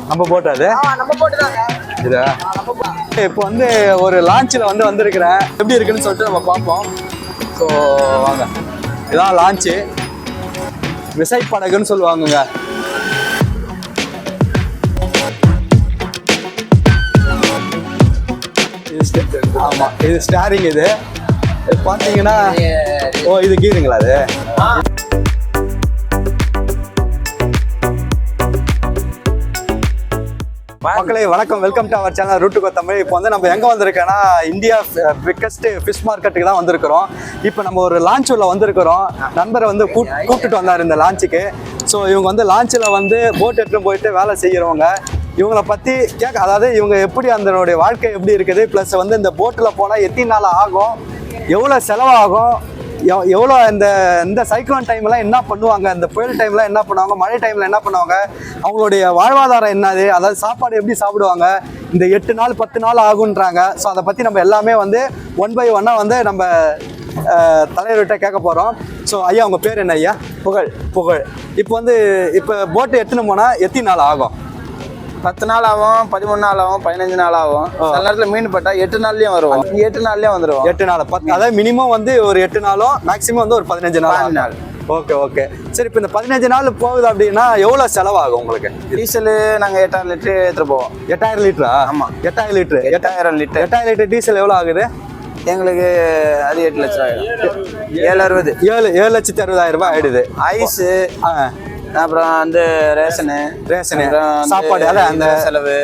நம்ம போட்டாது இதா இப்போ வந்து ஒரு லான்ச்சில் வந்திருக்கிறேன். எப்படி இருக்குன்னு சொல்லிட்டு நம்ம பார்ப்போம். ஸோ வாங்க, இதான் லான்ச்சு, விசைப்படகுன்னு சொல்லுவாங்கங்க. ஆமா, இது ஸ்டாரிங். இது பார்த்தீங்கன்னா இது கீருங்களா? அது மக்களே வணக்கம், welcome to our channel route to Tamil. இப்போ வந்து நம்ம எங்கே வந்திருக்கோன்னா இந்தியா பிக்கஸ்ட் ஃபிஷ் மார்க்கெட்டுக்கு தான் வந்திருக்கிறோம். இப்போ நம்ம ஒரு லான்ச் உள்ள வந்திருக்கிறோம். நண்பரை வந்து கூப்பிட்டுட்டு வந்தார் இந்த லான்ச்சுக்கு. ஸோ இவங்க வந்து லான்ச்சில் வந்து போட் எடுத்துகிட்டு போயிட்டு வேலை செய்கிறவங்க. இவங்களை பற்றி அதாவது இவங்க எப்படி அதனுடைய வாழ்க்கை எப்படி இருக்குது, ப்ளஸ் வந்து இந்த போட்டில் போனால் எத்தனை நாள் ஆகும், எவ்வளோ செலவாகும், எவ்வளோ இந்த சைக்ளோன் டைம்லாம் என்ன பண்ணுவாங்க, இந்த புயல் டைம்லாம் என்ன பண்ணுவாங்க, மழை டைமில் என்ன பண்ணுவாங்க, அவங்களுடைய வாழ்வாதாரம் என்னது, அதாவது சாப்பாடு எப்படி சாப்பிடுவாங்க, இந்த 8 நாள் 10 நாள் ஆகுன்றாங்க. ஸோ அதை பற்றி நம்ம எல்லாமே வந்து 1 by 1 வந்து நம்ம தலைவர்கிட்ட கேட்க போகிறோம். ஸோ ஐயா, உங்கள் பேர் என்ன ஐயா? புகழ். இப்போ வந்து போட்டு எடுத்துன்னு போனால் எத்தனை நாள் ஆகும்? 10 நாள் ஆகும், 13 நாள் ஆகும், 15 நாள் ஆகும். சில நேரத்தில் மீன் பட்டா 8 நாள்லயும் வருவோம். 8 நாள்லயே வந்துருவோம். 8 நாள், அதாவது மினிமம் வந்து ஒரு 8 நாளும் மேக்ஸிமம் வந்து ஒரு 15 நாள். ஓகே. சரி, இப்போ இந்த 15 நாள் போகுது அப்படின்னா எவ்வளோ செலவாகும் உங்களுக்கு? டீசல் நாங்கள் 8000 லிட்டரு எடுத்துட்டு போவோம். 8000 லிட்டரா? ஆமாம், 8000 லிட்டரு. 8000 லிட்டர். 8000 லிட்டர் டீசல் எவ்வளோ ஆகுது எங்களுக்கு? அது 8 லட்சம் ஆகிடும். 7,60,000 ரூபாய் ஆயிடுது. ஐஸு, அப்புறம் வந்து ரேஷனு, சாப்பாடு, அந்த செலவு,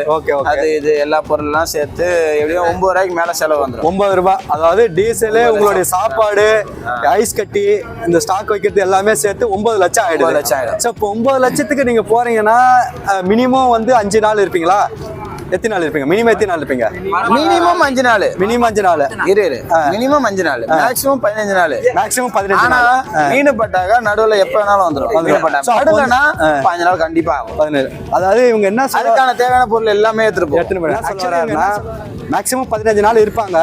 அது இது எல்லா பொருள்லாம் சேர்த்து எப்படியும் 9 ரூபாய்க்கு மேலே செலவு வந்துடும். 9 ரூபாய். அதாவது டீசலு, உங்களுடைய சாப்பாடு, ஐஸ் கட்டி, இந்த ஸ்டாக் வைக்கிறது எல்லாமே சேர்த்து 9 லட்சம் ஆயிடும். ஸோ இப்போ 9 லட்சத்துக்கு நீங்கள் போறீங்கன்னா மினிமம் வந்து 5 நாள் இருப்பீங்களா? எத்தனை நாள் இருப்பீங்க? மினிமம் எத்தனை நாள் இருப்பீங்க? மினிமம் 5 நாள். மினிமம் 5 நாள். மினிமம் 5 நாள், மேக்ஸிமம் 15 நாள். மேக்ஸிமம் 15 நாள். மீன் பட்டாக நடுவில் எப்போ வேணாலும் வந்துடும். 15 நாள் கண்டிப்பா ஆகும். 17. அதாவது இவங்க என்ன அதுக்கான தேவையான பொருள் எல்லாமே எடுத்துட்டு மேக்ஸிமம் 15 நாள் இருப்பாங்க.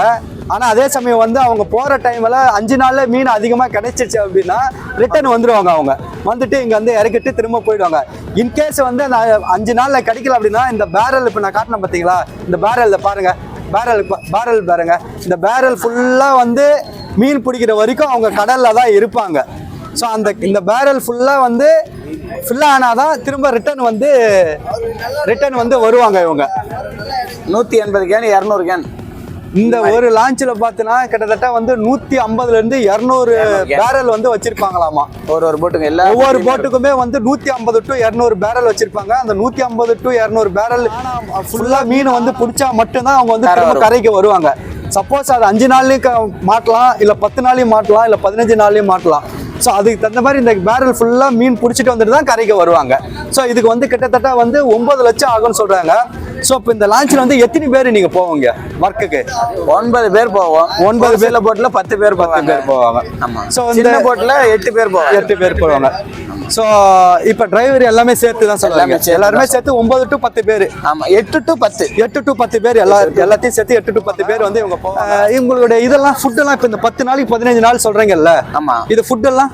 ஆனால் அதே சமயம் வந்து அவங்க போகிற டைமில் 5 நாளில் மீன் அதிகமாக கிடைச்சிருச்சு அப்படின்னா ரிட்டர்ன் வந்துடுவாங்க. அவங்க வந்துட்டு இங்கே வந்து இறக்கிட்டு திரும்ப போயிடுவாங்க. இன்கேஸ் வந்து அந்த 5 நாளில் கிடைக்கல அப்படின்னா இந்த பேரல், இப்போ நான் காட்டினேன் பார்த்தீங்களா, இந்த பேரலில் பாருங்கள், பேரல் பாருங்க, இந்த பேரல் ஃபுல்லாக வந்து மீன் பிடிக்கிற வரைக்கும் அவங்க கடலில் தான் இருப்பாங்க. ஸோ இந்த பேரல் ஃபுல்லாக வந்து ஃபுல்லாக ஆனால் தான் திரும்ப ரிட்டர்ன் வந்து வருவாங்க. இவங்க 180 கேன் 200 கேன். இந்த ஒரு லான்ச்சில் பார்த்தீங்கன்னா கிட்டத்தட்ட வந்து 150லேருந்து 200 பேரல் வந்து வச்சிருப்பாங்களாமா. ஒரு போட்டுக்கு ஒவ்வொரு போட்டுக்குமே வந்து 150 to 200 பேரல் வச்சிருப்பாங்க. அந்த 150 to 200 பேரல் ஃபுல்லா மீன் வந்து பிடிச்சா மட்டும்தான் அவங்க வந்து திரும்ப கரைக்கு வருவாங்க. சப்போஸ் அது 5 நாள்லயும் மாட்டலாம், இல்ல 10 நாள்லயும் மாட்டலாம், இல்ல 15 நாள்லயும் மாட்டலாம். ஸோ அதுக்கு தகுந்த மாதிரி இந்த பேரல் ஃபுல்லாக மீன் பிடிச்சிட்டு வந்துட்டு தான் கரைக்கு வருவாங்க. ஸோ இதுக்கு வந்து கிட்டத்தட்ட வந்து 9 லட்சம் ஆகும்னு சொல்கிறாங்க. ஸோ இப்போ இந்த லான்ச்சில் வந்து எத்தனை பேர் நீங்கள் போவீங்க ஒர்க்குக்கு? 9 பேர் போவோம். 9 பேர் போட்டில் 10 பேர் போவாங்க. ஆமாம். ஸோ இந்த போட்டில் 8 பேர் போவாங்க. 8 பேர் போவாங்க. ஸோ இப்போ டிரைவர் எல்லாமே சேர்த்து தான் சொல்லுவாங்க. எல்லாருமே சேர்த்து 9 to 10 பேர். ஆமாம், 8 to 10 பேர் எல்லாத்தையும் சேர்த்து 8 to 10 பேர் வந்து இவங்க போவாங்க. இவங்களுடைய இதெல்லாம் ஃபுட்டெல்லாம் இப்போ இந்த 10 நாளைக்கு 15 நாள் சொல்கிறீங்கல்ல, ஆமாம், இது ஃபுட்டெல்லாம்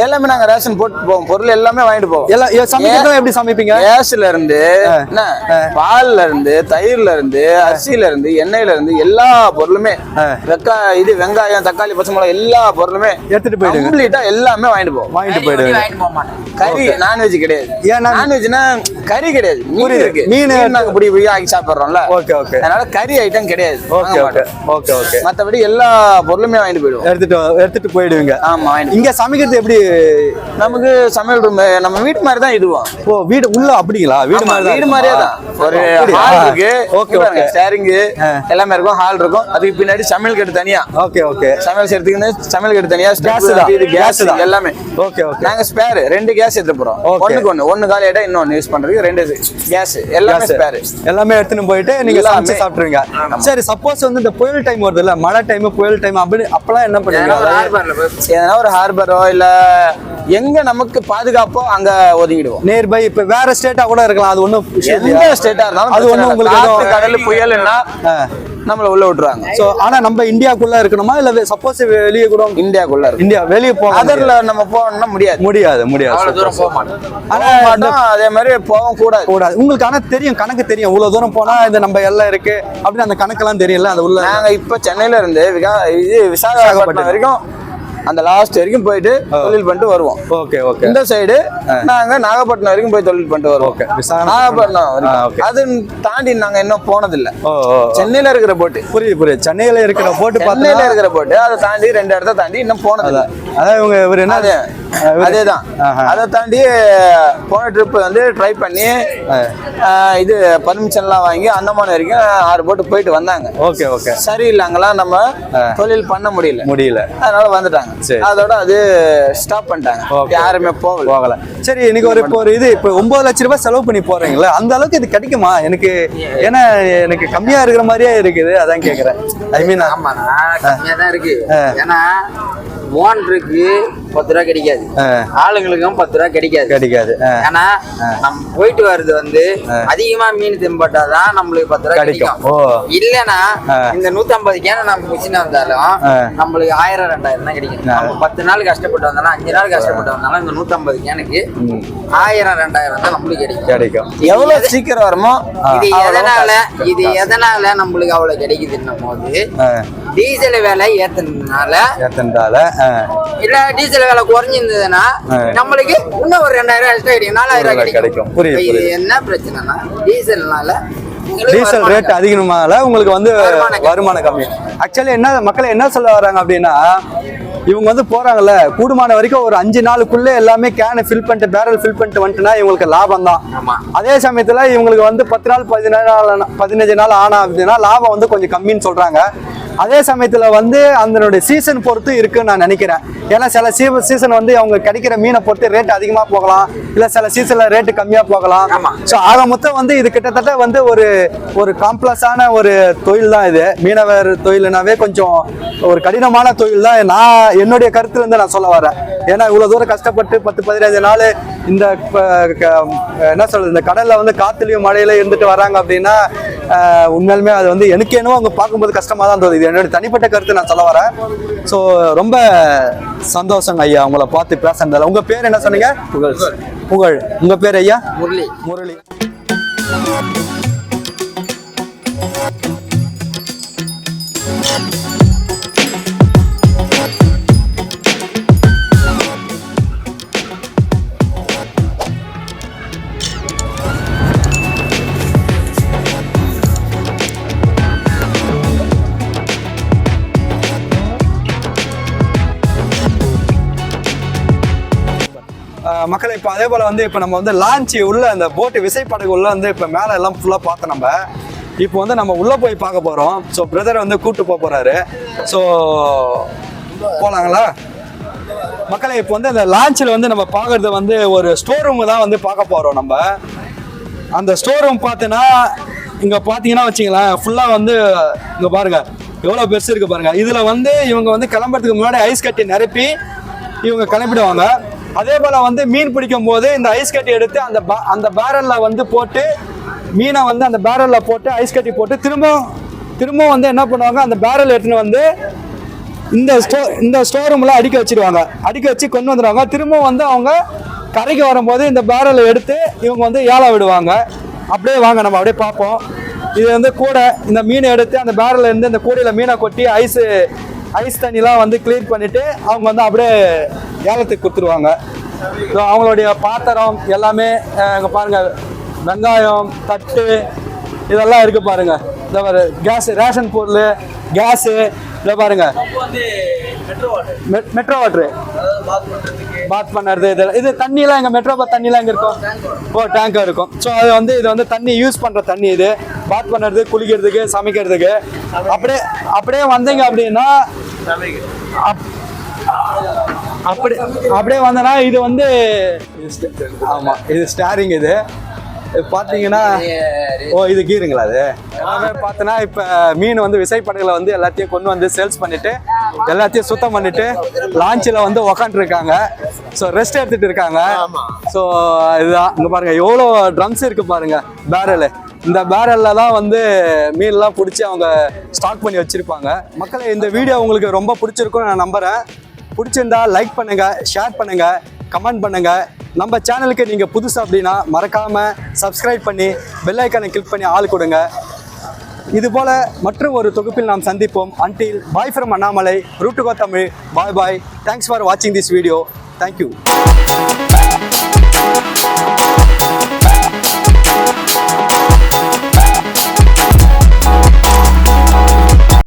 எல்லாமே நாங்க ரேஷன் போட்டு போவோம். பொருள் எல்லாமே வாங்கிட்டு போவோம். சமைக்கிறதும் எப்படி சமைப்பீங்க? கேஸ்ல இருந்து, பால்ல இருந்து, தயிர்ல இருந்து, அரிசியில இருந்து, எண்ணெயில இருந்து எல்லா பொருளுமே, வெங்காயம், தக்காளி, பச்சை மிளகாய் எல்லா பொருளுமே எடுத்துட்டு போயிடுங்க. கம்ப்ளீட்டா எல்லாமே வாங்கிட்டு போயிடுவோம். கறி நான்வெஜ் கிடையாது. நான்வெஜ்னா கறி கிடையாது, மீன் இருக்கு. மீன் நாங்க பிடி ஆக்கி சாப்பிடுறோம்ல. அதனால கறி ஐட்டம் கிடையாது. மத்தபடி எல்லா பொருளுமே வாங்கிட்டு போயிடுவோம். எடுத்துட்டு போயிடுவீங்க. ஆமா. இங்க சமைக்கிறது எப்படி? நமக்கு சமையல் ரூம் நம்ம வீட்டு மாதிரி தான் இதுவும். ஓ, வீடு உள்ள அப்படிங்களா? வீடு மாதிரியே தான். ஒரு ஹால் இருக்கு, ஸ்டேரிங் எல்லாமே இருக்கும், ஹால் இருக்கும். அதுக்கு பின்னாடி சமையல் கட்டு தனியா. சமையல் செய்யறதுக்கு சமையல் கட்டு தனியா, கேஸ் எல்லாமே. நாங்க ஸ்பேர் 2 கேஸ் எடுத்து போறோம். ஒன்னு காலி ஆயிட்டா இன்னொன்னு யூஸ் பண்றதுக்கு 2 கேஸ் எல்லாமே ஸ்பேர். எல்லாமே எடுத்துன்னு போயிட்டு நீங்க சமைச்சு சாப்பிடுவீங்க. சரி, சப்போஸ் வந்து இந்த புயல் டைம் வருது இல்ல, மழை டைம், புயல் டைம், அப்படி அப்பெல்லாம் என்ன பண்ணுவீங்க? ஏன்னா ஒரு ஹார்பரோ இல்ல எங்க நமக்கு பாதுகாப்போ அங்க ஒதுங்கிடுவோம். நியர்பை இப்ப வேற ஸ்டேட்டா கூட இருக்கலாம், அது ஒண்ணும் எந்த ஸ்டேட்டா இருந்தாலும் அது ஒண்ணும் உங்களுக்கு கடல் புயல்னா நம்மள உள்ள விட்டுருவாங்க. சோ ஆனா நம்ம இந்தியாக்குள்ள இருக்கணுமா இல்ல சப்போஸ் வெளியே கூட? இந்தியாக்குள்ள இந்தியா வெளியே போக அதர்ல நம்ம போகணும்னா முடியாது. அவ்வளவு தூரம் போக மாட்டோம். அதே மாதிரி போக கூடாது. உங்களுக்கு ஆனா தெரியும், கணக்கு தெரியும், இவ்வளவு தூரம் போனா இந்த நம்ம எல்லாம் இருக்கு அப்படின்னு அந்த கணக்கெல்லாம் தெரியல. அது உள்ள நாங்க இப்ப சென்னையில இருந்து விசாகப்பட்டினம் வரைக்கும் அந்த லாஸ்ட் வரைக்கும் போயிட்டு தொழில் பண்ணிட்டு வருவோம். Okay okay. இந்த சைடு நாங்க நாகப்பட்டினம் வரைக்கும் போய் தொழில் பண்ணிட்டு வருவோம். நாகப்பட்டினம் அது தாண்டி நாங்க இன்னும் போனதில்ல. சென்னையில இருக்கிற போட்டு. புரியுது. சென்னையில இருக்கிற போட்டு, சென்னையில இருக்கிற போட்டு அதை தாண்டி 2 இடத்த தாண்டி இன்னும் போனதில்ல. அதான் இவங்க இவர் என்ன அதேதான் அதை தாண்டி போன ட்ரிப் வந்து ட்ரை பண்ணி இது பர்மிஷன்லாம் வாங்கி அந்தமான் வரைக்கும் 6 போட்டு போயிட்டு வந்தாங்க. Okay okay. சரி இல்லங்களாம் நம்ம தொழில் பண்ண முடியல, அதனால வந்துட்டாங்க. அதோட அது ஸ்டாப் பண்ணிட்டாங்க, யாருமே போகல. சரி, இன்னைக்கு ஒரு இது இப்போ 9 லட்சம் ரூபாய் செலவு பண்ணி போறீங்களா, அந்த அளவுக்கு இது கிடைக்குமா? ஏன்னா எனக்கு கம்மியா இருக்கிற மாதிரியே இருக்குது, அதான் கேக்குறேன். ஐ மீன் ஆமாண்ணா, கம்மியா தான் இருக்கு. ஏன்னா ஓனருக்கு 10 ரூபா கிடைக்காது, ஆளுங்களுக்கும் 10 ரூபா கிடைக்காது. ஏன்னா நம்ம போயிட்டு வர்றது வந்து அதிகமா மீன் தென்பட்டாதான் நம்மளுக்கு 10 ரூபா கிடைக்கும். இல்லன்னா இந்த 150 கேன நம்ம மிஷின் வந்தாலும் நம்மளுக்கு 1000 2000 தான் கிடைக்கும். நம்ம 10 நாள் கஷ்டப்பட்டு வந்தாலும் 5 நாள் கஷ்டப்பட்டு வந்தாலும் இந்த 150 கேனுக்கு 1000 2000 தான் நம்மளுக்கு கிடைக்கும். எவ்வளவு சீக்கிரம் வருமோ இது எதனால நம்மளுக்கு அவ்வளவு கிடைக்குதுன்னும் போது டீசல் விலை ஏத்தனால இல்ல டீசல் விலை குறைஞ்சிருந்ததுன்னா நம்மளுக்கு இன்னும் ஒரு 2000 எக்ஸ்ட்ரா கிடைக்கும், 4000 கிடைக்கும். இது என்ன பிரச்சனைனா டீசல் ரேட் அதிகமால உங்களுக்கு வந்து வருமானம் கம்மி. ஆக்சுவலி என்ன மக்கள் என்ன சொல்ல வராங்க அப்படின்னா, இவங்க வந்து போறாங்கல்ல கூடுமான வரைக்கும் ஒரு 5 நாளுக்குள்ள எல்லாமே கேனை ஃபில் பண்ணிட்டு பேரல் ஃபில் பண்ணிட்டு வந்துட்டுனா இவங்களுக்கு லாபம் தான். அதே சமயத்துல இவங்களுக்கு வந்து 10 நாள் 15 நாள் ஆனா அப்படின்னா லாபம் வந்து கொஞ்சம் கம்மின்னு சொல்றாங்க. அதே சமயத்துல வந்து அதனுடைய சீசன் பொறுத்து இருக்குன்னு நான் நினைக்கிறேன். ஏன்னா சில சீசன் வந்து அவங்க கிடைக்கிற மீனை பொறுத்து ரேட் அதிகமா போகலாம், இல்ல சில சீசன்ல ரேட்டு கம்மியா போகலாம். ஸோ ஆக மொத்தம் வந்து இது கிட்டத்தட்ட வந்து ஒரு காம்ப்ளெக்ஸான ஒரு தொழில் தான் இது. மீனவர் தொழில்னாவே கொஞ்சம் ஒரு கடினமான தொழில் தான் நான் என்னுடைய கருத்துல இருந்து நான் சொல்ல வரேன். ஏன்னா இவ்வளவு தூரம் கஷ்டப்பட்டு 10-15 நாள் இந்த என்ன சொல்றது இந்த கடல்ல வந்து காத்துலயும் மழையில இருந்துட்டு வராங்க அப்படின்னா உண்மையிலுமே அது வந்து எனக்கு என்னவோ அங்க பார்க்கும்போது கஷ்டமா தான் தோணுது. இது என்னுடைய தனிப்பட்ட கருத்து நான் சொல்ல வரேன். ஸோ ரொம்ப சந்தோஷங்க ஐயா உங்களை பார்த்து பேசுறதால. உங்க பேர் என்ன சொன்னீங்க? புகழ். உங்க பேர் ஐயா? முரளி. மக்களை இப்போ அதே போல் வந்து இப்போ நம்ம வந்து லான்ச் உள்ள அந்த போட்டு விசைப்படகு உள்ள வந்து இப்போ மேலே எல்லாம் ஃபுல்லாக பார்த்தோம். நம்ம இப்போ வந்து நம்ம உள்ளே போய் பார்க்க போகிறோம். ஸோ பிரதர் வந்து கூப்பிட்டு போகிறாரு. ஸோ போகலாங்களா மக்களை? இப்போ வந்து அந்த லான்ச்சில் வந்து நம்ம பார்க்குறது வந்து ஒரு ஸ்டோர் ரூம் தான் வந்து பார்க்க போகிறோம். நம்ம அந்த ஸ்டோர் ரூம் பார்த்தீங்கன்னா இங்கே பார்த்தீங்கன்னா வச்சிங்களேன் ஃபுல்லாக வந்து இங்கே பாருங்கள் எவ்வளோ பெருசு இருக்குது பாருங்கள். இதில் வந்து இவங்க வந்து கிளம்புறதுக்கு முன்னாடி ஐஸ் கட்டி நிரப்பி இவங்க கிளம்பிடுவாங்க. அதே போல வந்து மீன் பிடிக்கும் போது இந்த ஐஸ் கட்டி எடுத்து அந்த பேரல்ல வந்து போட்டு மீனை வந்து அந்த பேரல்ல போட்டு ஐஸ் கட்டி போட்டு திரும்ப வந்து என்ன பண்ணுவாங்க, அந்த பேரல் எடுத்துன்னு வந்து இந்த ஸ்டோர் ரூம்ல அடுக்கி வச்சிருவாங்க. அடுக்கி வச்சு கொண்டு வந்துடுவாங்க. திரும்ப வந்து அவங்க கரைக்கு வரும்போது இந்த பேரலை எடுத்து இவங்க வந்து ஏழை விடுவாங்க. அப்படியே வாங்க நம்ம அப்படியே பார்ப்போம். இது வந்து கூடை, இந்த மீனை எடுத்து அந்த பேரல்ல இருந்து இந்த கூடையில மீனை கொட்டி ஐஸ் தண்ணிலாம் வந்து கிளீன் பண்ணிட்டு அவங்க வந்து அப்படியே ஏலத்துக்கு கொடுத்துருவாங்க. ஸோ அவங்களுடைய பாத்திரம் எல்லாமே இங்கே பாருங்க, வெங்காயம் தட்டு இதெல்லாம் இருக்கு பாருங்க. இந்த கேஸ் ரேஷன் பொருள் கேஸு இதை பாருங்க, மெட்ரோ வாட்ரு பாத் பண்ணுறது இது தண்ணியெல்லாம் எங்கள் மெட்ரோ தண்ணியெலாம் எங்கே இருக்கும்? டேங்காக இருக்கும். ஸோ அது வந்து இது வந்து தண்ணி யூஸ் பண்ணுற தண்ணி, இது பாத் பண்ணுறது குளிக்கிறதுக்கு சமைக்கிறதுக்கு. அப்படியே வந்தீங்க அப்படின்னா அப்படியே வந்தனா இது வந்து ஆமாம் இது ஸ்டாரிங். இது பார்த்தீங்கன்னா இது கீருங்களா? அது எல்லாமே பார்த்தோன்னா இப்போ மீன் வந்து விசைப்படகுல வந்து எல்லாத்தையும் கொண்டு வந்து சேல்ஸ் பண்ணிட்டு எல்லாத்தையும் சுத்தம் பண்ணிட்டு லான்ச்சில் வந்து உக்காந்துருக்காங்க. ஸோ ரெஸ்ட் எடுத்துட்டு இருக்காங்க. ஸோ இதுதான் இங்கே பாருங்க எவ்வளோ ட்ரம்ஸ் இருக்கு பாருங்க, பேரல். இந்த பேரலில் தான் வந்து மீன்லாம் பிடிச்சி அவங்க ஸ்டாக் பண்ணி வச்சுருப்பாங்க. மக்களே, இந்த வீடியோ உங்களுக்கு ரொம்ப பிடிச்சிருக்கும்னு நான் நம்புகிறேன். பிடிச்சிருந்தா லைக் பண்ணுங்கள், ஷேர் பண்ணுங்கள், கமெண்ட் பண்ணுங்கள். நம்ம சேனலுக்கு நீங்கள் புதுசு அப்படின்னா மறக்காமல் சப்ஸ்கிரைப் பண்ணி பெல் ஐக்கானை கிளிக் பண்ணி ஆள் கொடுங்க. இதுபோல் மற்றும் ஒரு தொகுப்பில் நாம் சந்திப்போம். Until bye from Annamalai, root to go Tamil. Bye bye. Thanks for watching this video. Thank you.